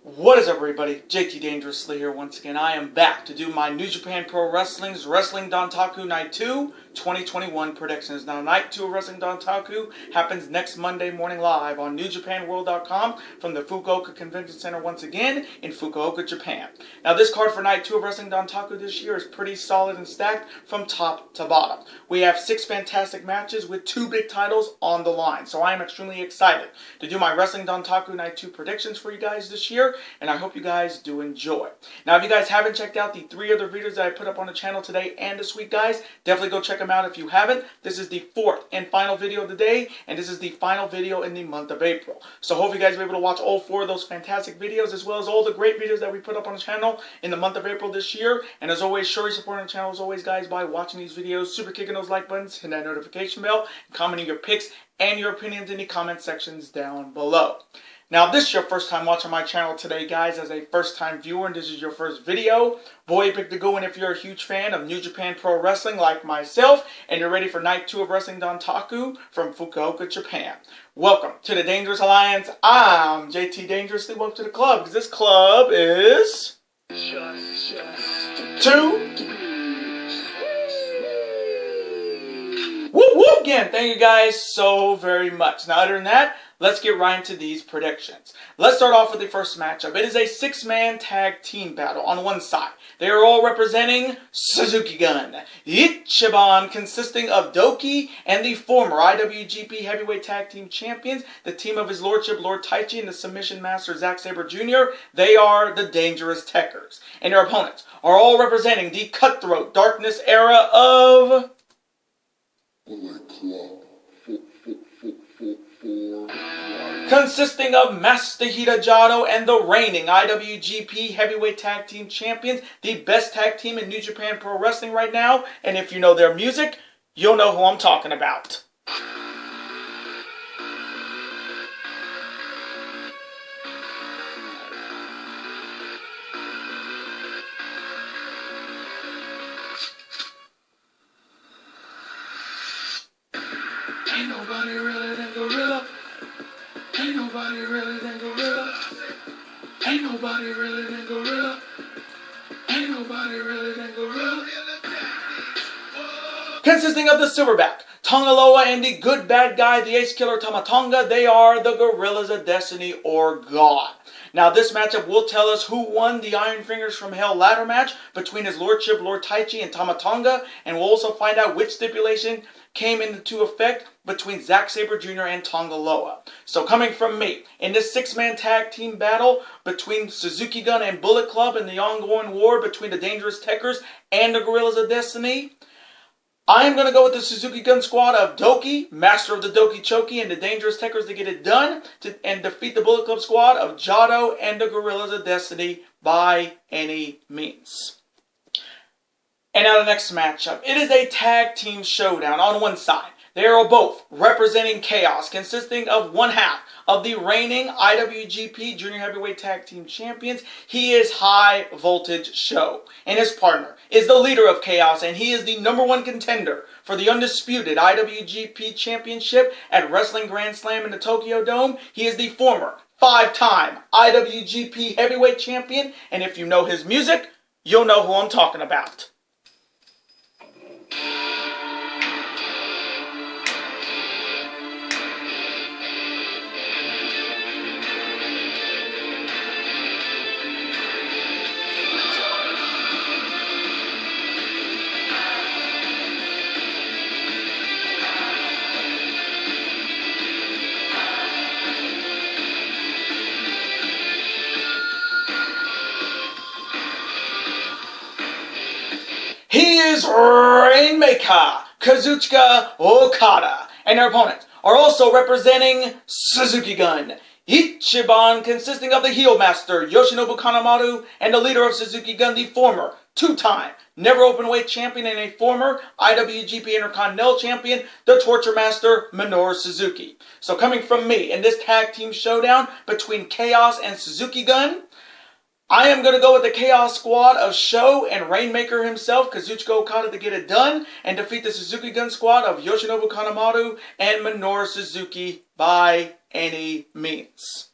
What is up, everybody? JT Dangerously here once again. I am back to do my New Japan Pro Wrestling's Wrestling Dontaku Night 2 2021 predictions. Now, Night 2 of Wrestling Dontaku happens next Monday morning live on NewJapanWorld.com from the Fukuoka Convention Center once again in Fukuoka, Japan. Now, this card for Night 2 of Wrestling Dontaku this year is pretty solid and stacked from top to bottom. We have 6 fantastic matches with 2 big titles on the line. So I am extremely excited to do my Wrestling Dontaku Night 2 predictions for you guys this year, and I hope you guys do enjoy. Now, if you guys haven't checked out the 3 other videos that I put up on the channel today and this week, guys, definitely go check them out if you haven't. This is the 4th and final video of the day, and this is the final video in the month of April. So hope you guys will be able to watch all 4 of those fantastic videos, as well as all the great videos that we put up on the channel in the month of April this year. And as always, show your support on the channel, as always, guys, by watching these videos, super kicking those like buttons, hitting that notification bell, and commenting your picks and your opinions in the comment sections down below. Now, if this is your first time watching my channel today, guys, as a first-time viewer, and this is your first video, boy, you picked the good one if you're a huge fan of New Japan Pro Wrestling like myself, and you're ready for Night 2 of Wrestling Dontaku from Fukuoka, Japan. Welcome to the Dangerous Alliance. I'm JT Dangerously. Welcome to the club, because this club is... Just 2... Whoop, whoop again. Thank you guys so very much. Now, other than that, let's get right into these predictions. Let's start off with the first matchup. It is a 6-man tag team battle on one side. They are all representing Suzuki Gun, Ichiban, consisting of Doki and the former IWGP Heavyweight Tag Team Champions, the team of His Lordship Lord Taichi and the Submission Master Zack Sabre Jr. They are the Dangerous Techers. And their opponents are all representing the Cutthroat Darkness era of... consisting of Masahiro Jado and the reigning IWGP Heavyweight Tag Team Champions, the best tag team in New Japan Pro Wrestling right now. And if you know their music, you'll know who I'm talking about. Ain't nobody realer than Gorilla. Ain't nobody realer than Gorilla. Ain't nobody realer than Gorilla. Ain't nobody realer than Gorilla. Consisting of the Silverback, Tongaloa, and the good bad guy, the Ace Killer Tama Tonga, they are the Gorillas of Destiny, or God. Now, this matchup will tell us who won the Iron Fingers from Hell ladder match between His Lordship Lord Taichi and Tama Tonga, and we'll also find out which stipulation came into effect between Zack Sabre Jr. and Tongaloa. So coming from me, in this 6-man tag team battle between Suzuki Gun and Bullet Club in the ongoing war between the Dangerous Techers and the Gorillas of Destiny, I am going to go with the Suzuki Gun squad of Doki, Master of the Doki Choki, and the Dangerous Techers to get it done and defeat the Bullet Club squad of Jado and the Gorillas of Destiny by any means. And now the next matchup. It is a tag team showdown on one side. They are both representing Chaos, consisting of one half of the reigning IWGP Junior Heavyweight Tag Team Champions. He is High Voltage Show, and his partner is the leader of Chaos, and he is the #1 contender for the Undisputed IWGP Championship at Wrestling Grand Slam in the Tokyo Dome. He is the former 5-time IWGP Heavyweight Champion, and if you know his music, you'll know who I'm talking about. He is Rainmaker, Kazuchika Okada, and their opponents are also representing Suzuki Gun, Ichiban, consisting of the heel master Yoshinobu Kanemaru and the leader of Suzuki Gun, the former 2-time never openweight champion and a former IWGP Intercontinental champion, the Torture Master Minoru Suzuki. So coming from me in this tag team showdown between Chaos and Suzuki Gun, I am going to go with the Chaos Squad of Sho and Rainmaker himself, Kazuchika Okada, to get it done and defeat the Suzuki Gun Squad of Yoshinobu Kanemaru and Minoru Suzuki by any means.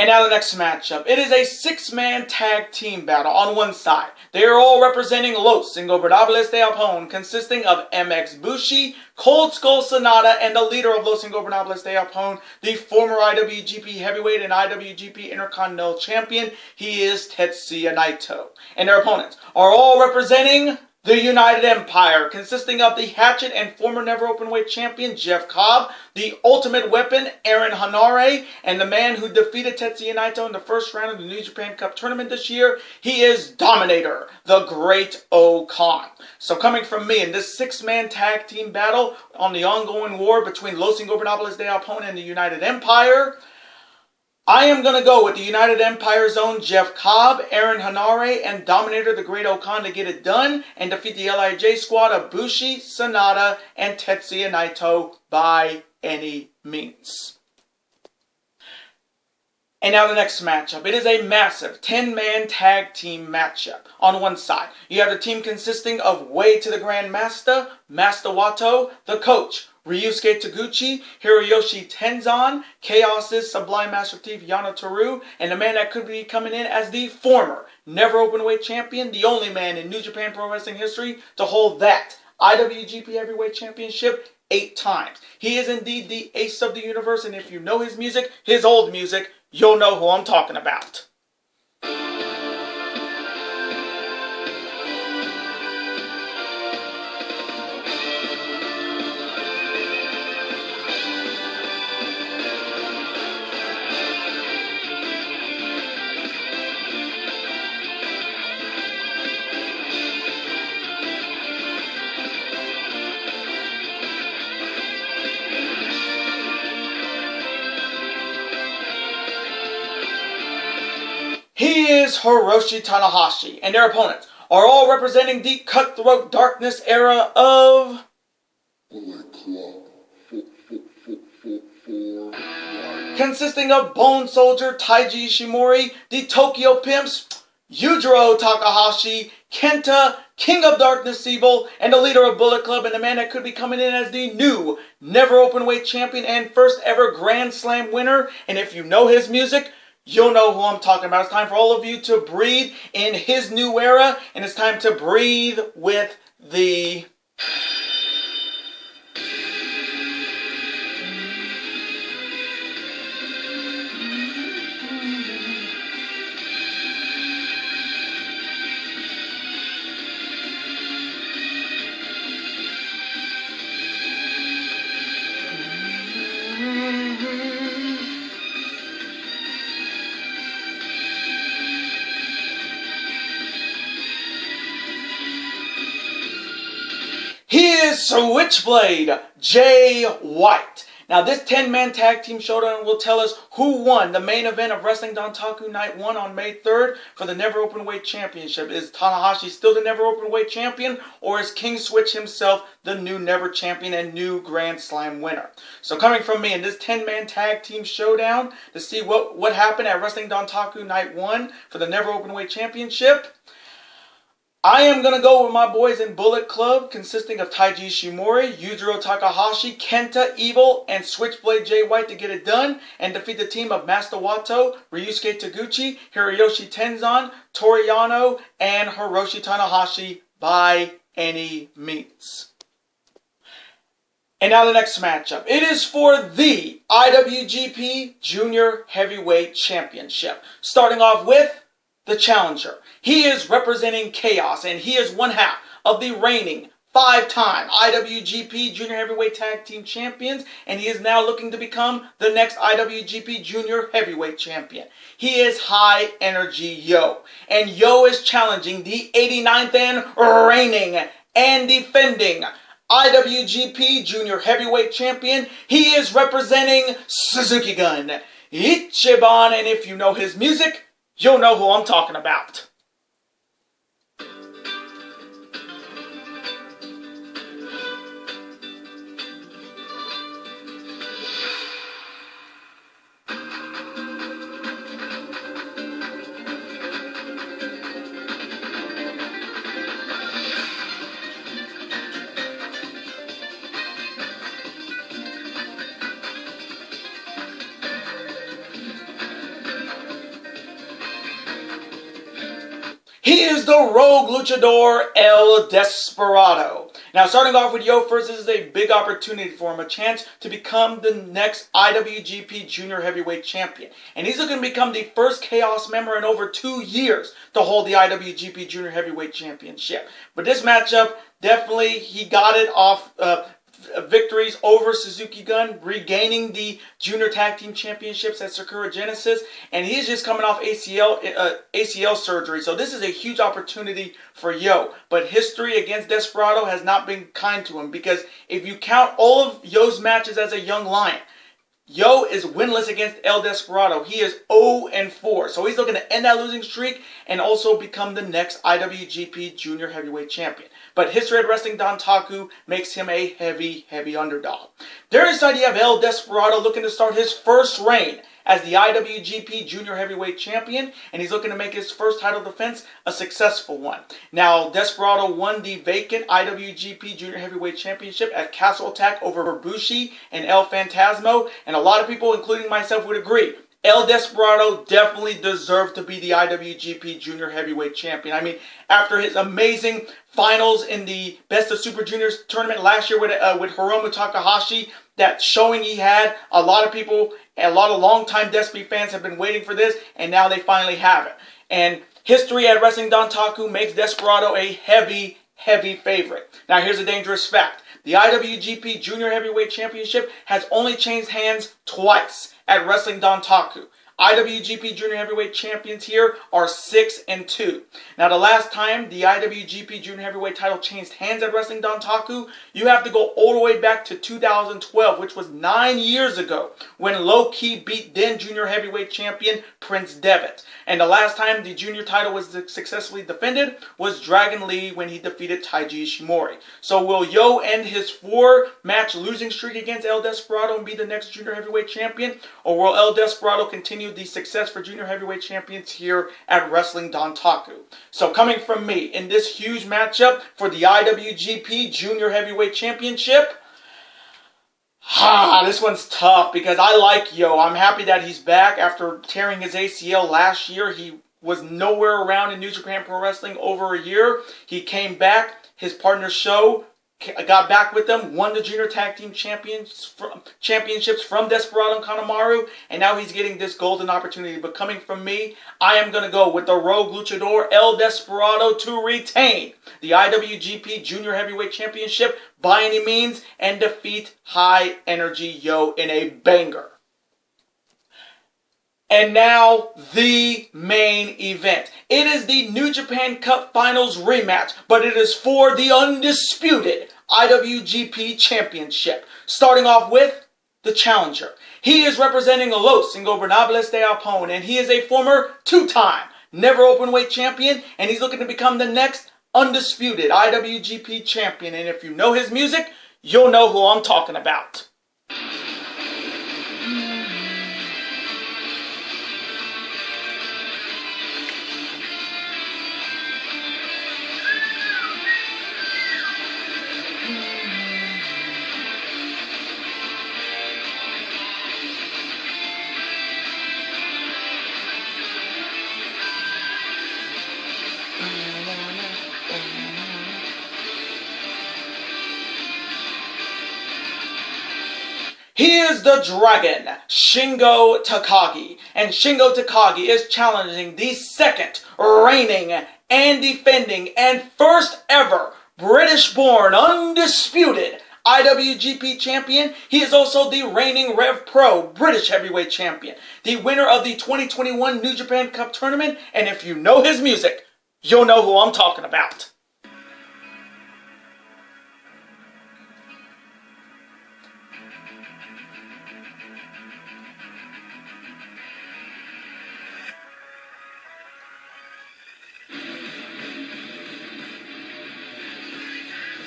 And now the next matchup. It is a 6-man tag team battle. On one side, they are all representing Los Ingobernables de Japón, consisting of MX Bushi, Cold Skull Sonata, and the leader of Los Ingobernables de Japón, the former IWGP Heavyweight and IWGP Intercontinental Champion. He is Tetsuya Naito. And their opponents are all representing the United Empire, consisting of the Hatchet and former Never Openweight Champion Njpw, the Ultimate Weapon Aaron Hanare, and the man who defeated Tetsuya Naito in the first round of the New Japan Cup tournament this year. He is Dominator, the Great O-Khan. So coming from me in this 6-man tag team battle on the ongoing war between Los Ingobernables de Japón and the United Empire, I am going to go with the United Empire's own Njpw, Aaron Hanare, and Dominator the Great O-Khan to get it done and defeat the LIJ squad of Bushi, Sonata, and Tetsuya Naito by any means. And now the next matchup. It is a massive 10-man tag team matchup. On one side, you have the team consisting of Way to the Grand Master, Master Wato, the coach, Ryusuke Taguchi, Hiroyoshi Tenzan, Chaos's Sublime Master Thief Yano Toru, and the man that could be coming in as the former Never Openweight Champion, the only man in New Japan Pro Wrestling history to hold that IWGP Heavyweight Championship 8 times. He is indeed the ace of the universe, and if you know his music, his old music, you'll know who I'm talking about. He is Hiroshi Tanahashi, and their opponents are all representing the Cutthroat Darkness era of Bullet Club. consisting of Bone Soldier Taiji Ishimori, the Tokyo Pimps, Yujiro Takahashi, Kenta, King of Darkness Evil, and the leader of Bullet Club, and the man that could be coming in as the new Never Openweight Champion and first ever Grand Slam winner. And if you know his music, you'll know who I'm talking about. It's time for all of you to breathe in his new era, and it's time to breathe with the... He is Switchblade Jay White. Now this 10-man tag team showdown will tell us who won the main event of Wrestling Dontaku Night 1 on May 3rd for the Never Openweight Championship. Is Tanahashi still the Never Openweight Champion, or is King Switch himself the new Never Champion and new Grand Slam winner? So coming from me in this 10-man tag team showdown to see what happened at Wrestling Dontaku Night 1 for the Never Openweight Championship, I am going to go with my boys in Bullet Club, consisting of Taiji Ishimori, Yujiro Takahashi, Kenta, Evil, and Switchblade Jay White to get it done and defeat the team of Master Wato, Ryusuke Taguchi, Hiroyoshi Tenzan, Toru Yano, and Hiroshi Tanahashi by any means. And now the next matchup. It is for the IWGP Junior Heavyweight Championship. Starting off with the challenger. He is representing Chaos, and he is one half of the reigning 5-time IWGP Junior Heavyweight Tag Team Champions, and he is now looking to become the next IWGP Junior Heavyweight Champion. He is High Energy Yo, and Yo is challenging the 89th and reigning and defending IWGP Junior Heavyweight Champion. He is representing Suzuki Gun Ichiban, and if you know his music, you'll know who I'm talking about. He is the rogue luchador El Desperado. Now, starting off with Yo first, this is a big opportunity for him, a chance to become the next IWGP Junior Heavyweight Champion. And he's looking to become the first Chaos member in over 2 years to hold the IWGP Junior Heavyweight Championship. But this matchup, definitely, he got it off victories over Suzuki Gun, regaining the Junior Tag Team Championships at Sakura Genesis, and he's just coming off ACL surgery. So this is a huge opportunity for Yo. But history against Desperado has not been kind to him, because if you count all of Yo's matches as a young lion, Yo is winless against El Desperado. He is 0-4. So he's looking to end that losing streak and also become the next IWGP Junior Heavyweight Champion. But History at Wrestling Dontaku makes him a heavy underdog. There inside you have El Desperado looking to start his first reign as the IWGP Junior Heavyweight Champion, and he's looking to make his first title defense a successful one. Now, Desperado won the vacant IWGP Junior Heavyweight Championship at Castle Attack over Bushi and El Phantasmo, and a lot of people, including myself, would agree. El Desperado definitely deserved to be the IWGP Junior Heavyweight Champion. I mean, after his amazing finals in the Best of Super Juniors tournament last year with Hiromu Takahashi, that showing he had, a lot of people, a lot of longtime Despy fans have been waiting for this, and now they finally have it. And History at Wrestling Dontaku makes Desperado a heavy favorite. Now, here's a dangerous fact. The IWGP Junior Heavyweight Championship has only changed hands twice at Wrestling Dontaku. IWGP Junior Heavyweight Champions here are 6-2. Now, the last time the IWGP Junior Heavyweight title changed hands at Wrestling Dontaku, you have to go all the way back to 2012, which was 9 years ago, when Low Ki beat then Junior Heavyweight Champion Prince Devitt. And the last time the junior title was successfully defended was Dragon Lee when he defeated Taiji Ishimori. So will Yo end his 4-match losing streak against El Desperado and be the next Junior Heavyweight Champion? Or will El Desperado continue the success for Junior Heavyweight Champions here at Wrestling Dontaku? So coming from me in this huge matchup for the IWGP Junior Heavyweight Championship, this one's tough because I like Yo. I'm happy that he's back after tearing his ACL last year. He was nowhere around in New Japan Pro Wrestling over a year. He came back. His partner Sho got back with them, won the Junior Tag Team Championships from Desperado and Kanemaru, and now he's getting this golden opportunity. But coming from me, I am going to go with the rogue luchador El Desperado to retain the IWGP Junior Heavyweight Championship by any means and defeat High Energy Yo in a banger. And now, the main event. It is the New Japan Cup Finals rematch, but it is for the undisputed IWGP Championship. Starting off with the challenger. He is representing Los Ingobernables de Japón, and he is a former 2-time Never Openweight champion, and he's looking to become the next undisputed IWGP champion. And if you know his music, you'll know who I'm talking about. He is the Dragon, Shingo Takagi, and Shingo Takagi is challenging the second reigning and defending and first ever British-born undisputed IWGP champion. He is also the reigning Rev Pro British Heavyweight champion, the winner of the 2021 New Japan Cup tournament, and if you know his music, you'll know who I'm talking about.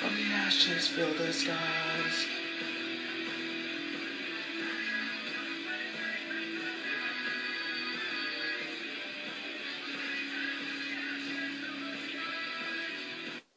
From the ashes fill the skies.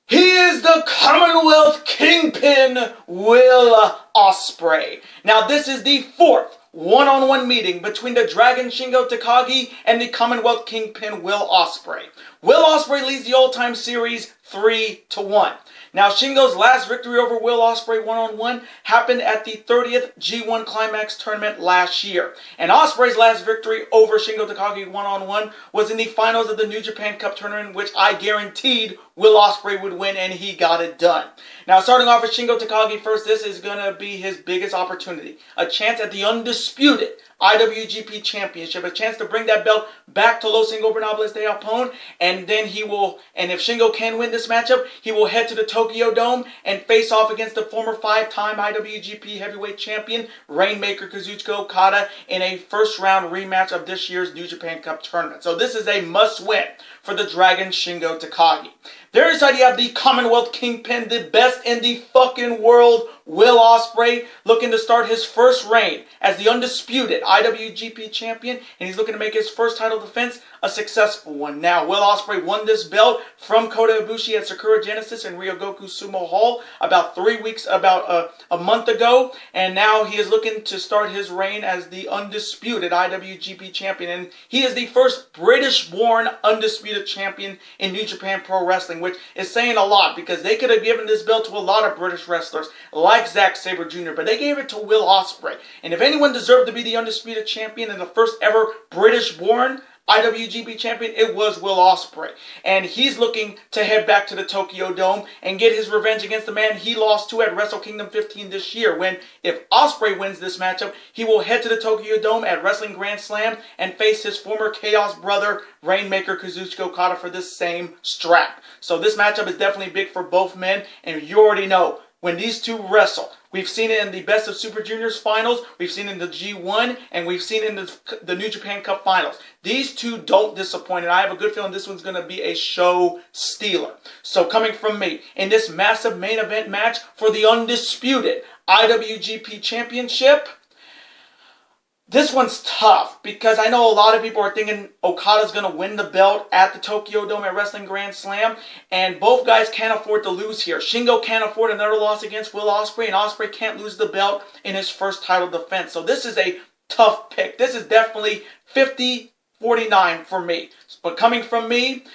He is the Commonwealth Kingpin, Will Ospreay. Now this is the 4th one-on-one meeting between the Dragon Shingo Takagi and the Commonwealth Kingpin Will Ospreay. Will Ospreay leads the all-time series 3-1. Now, Shingo's last victory over Will Ospreay one-on-one happened at the 30th G1 Climax tournament last year. And Ospreay's last victory over Shingo Takagi one-on-one was in the finals of the New Japan Cup tournament, which I guaranteed Will Ospreay would win, and he got it done. Now, starting off with Shingo Takagi first, this is going to be his biggest opportunity. A chance at the undisputed IWGP Championship, a chance to bring that belt back to Los Ingobernables de Japón, and then if Shingo can win this matchup, he will head to the Tokyo Dome and face off against the former 5-time IWGP Heavyweight Champion, Rainmaker Kazuchika Okada, in a first-round rematch of this year's New Japan Cup tournament. So this is a must-win for the Dragon Shingo Takagi. There is how you have the Commonwealth Kingpin, the best in the fucking world, Will Ospreay, looking to start his first reign as the undisputed IWGP champion, and he's looking to make his first title defense a successful one. Now, Will Ospreay won this belt from Kota Ibushi at Sakura Genesis in Ryogoku Sumo Hall about a month ago, and now he is looking to start his reign as the undisputed IWGP champion, and he is the first British-born undisputed champion in New Japan Pro Wrestling, which is saying a lot because they could have given this belt to a lot of British wrestlers like Zack Sabre Jr., but they gave it to Will Ospreay. And if anyone deserved to be the undisputed champion and the first ever British-born IWGP champion, it was Will Ospreay. And he's looking to head back to the Tokyo Dome and get his revenge against the man he lost to at Wrestle Kingdom 15 this year, when if Ospreay wins this matchup, he will head to the Tokyo Dome at Wrestling Grand Slam and face his former Chaos brother, Rainmaker Kazuchika Okada, for this same strap. So this matchup is definitely big for both men, and you already know, when these two wrestle, we've seen it in the Best of Super Juniors finals, we've seen it in the G1, and we've seen it in the New Japan Cup finals. These two don't disappoint, and I have a good feeling this one's going to be a show stealer. So coming from me, in this massive main event match for the undisputed IWGP Championship, this one's tough because I know a lot of people are thinking Okada's going to win the belt at the Tokyo Dome at Wrestling Grand Slam, and both guys can't afford to lose here. Shingo can't afford another loss against Will Ospreay, and Ospreay can't lose the belt in his first title defense. So this is a tough pick. This is definitely 50-49 for me. But coming from me,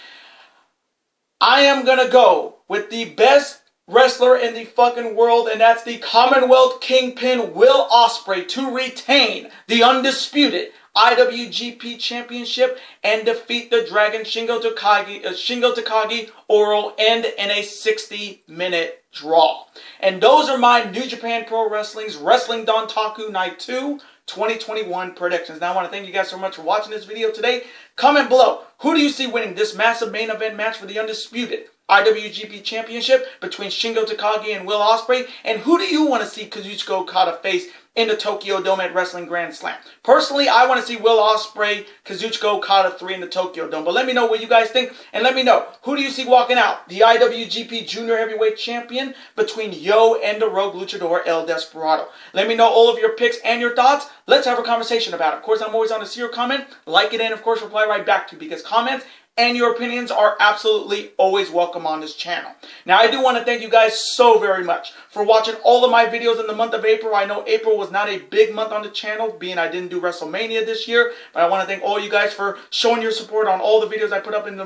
I am going to go with the best wrestler in the fucking world, and that's the Commonwealth Kingpin Will Ospreay to retain the undisputed IWGP Championship and defeat the Dragon Shingo Takagi, or will end in a 60-minute draw. And those are my New Japan Pro Wrestling's Wrestling Dontaku Night 2 2021 predictions. Now I want to thank you guys so much for watching this video today. Comment below, who do you see winning this massive main event match for the undisputed IWGP Championship between Shingo Takagi and Will Ospreay? And who do you want to see Kazuchika Okada face in the Tokyo Dome at Wrestling Grand Slam? Personally, I want to see Will Ospreay, Kazuchika Okada 3 in the Tokyo Dome. But let me know what you guys think, and let me know, who do you see walking out the IWGP Junior Heavyweight Champion between Yo and the Rogue Luchador El Desperado? Let me know all of your picks and your thoughts. Let's have a conversation about it. Of course, I'm always on to see your comment, like it, and of course reply right back to you, because comments and your opinions are absolutely always welcome on this channel. Now, I do want to thank you guys so very much for watching all of my videos in the month of April. I know April was not a big month on the channel, being I didn't do WrestleMania this year, but I want to thank all you guys for showing your support on all the videos I put up in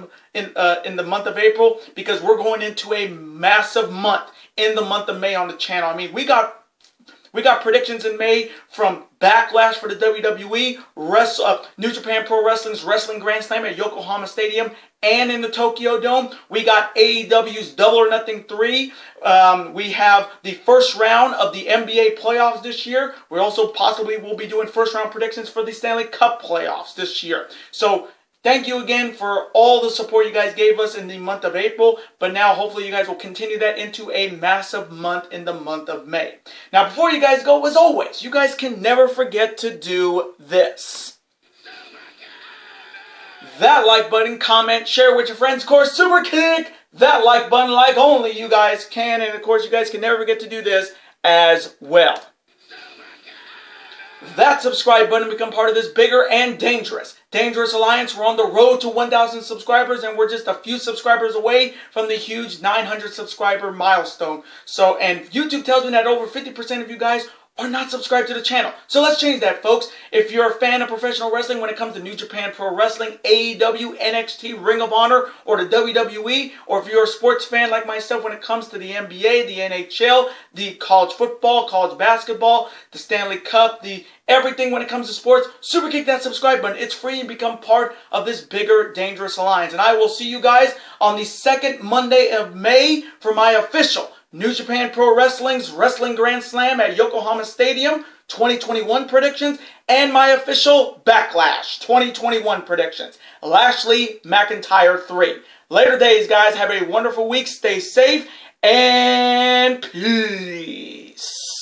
the month of April, because we're going into a massive month in the month of May on the channel. I mean, we got predictions in May from Backlash for the WWE, New Japan Pro Wrestling's Wrestling Grand Slam at Yokohama Stadium and in the Tokyo Dome. We got AEW's Double or Nothing 3. We have the first round of the NBA playoffs this year. We also possibly will be doing first round predictions for the Stanley Cup playoffs this year. So thank you again for all the support you guys gave us in the month of April, but now hopefully you guys will continue that into a massive month in the month of May. Now, before you guys go, as always, you guys can never forget to do this. That like button, comment, share with your friends, of course, super kick that like button like only you guys can, and of course you guys can never forget to do this as well. That subscribe button, become part of this bigger and dangerous alliance. We're on the road to 1,000 subscribers, and we're just a few subscribers away from the huge 900 subscriber milestone. So, and YouTube tells me that over 50% of you guys are not subscribed to the channel. So let's change that, folks. If you're a fan of professional wrestling when it comes to New Japan Pro Wrestling, AEW, NXT, Ring of Honor, or the WWE, or if you're a sports fan like myself when it comes to the NBA, the NHL, the college football, college basketball, the Stanley Cup, the everything when it comes to sports, super kick that subscribe button. It's free and become part of this bigger, dangerous alliance. And I will see you guys on the second Monday of May for my official New Japan Pro Wrestling's Wrestling Grand Slam at Yokohama Stadium 2021 predictions, and my official Backlash 2021 predictions. Lashley McIntyre 3. Later days, guys. Have a wonderful week. Stay safe and peace.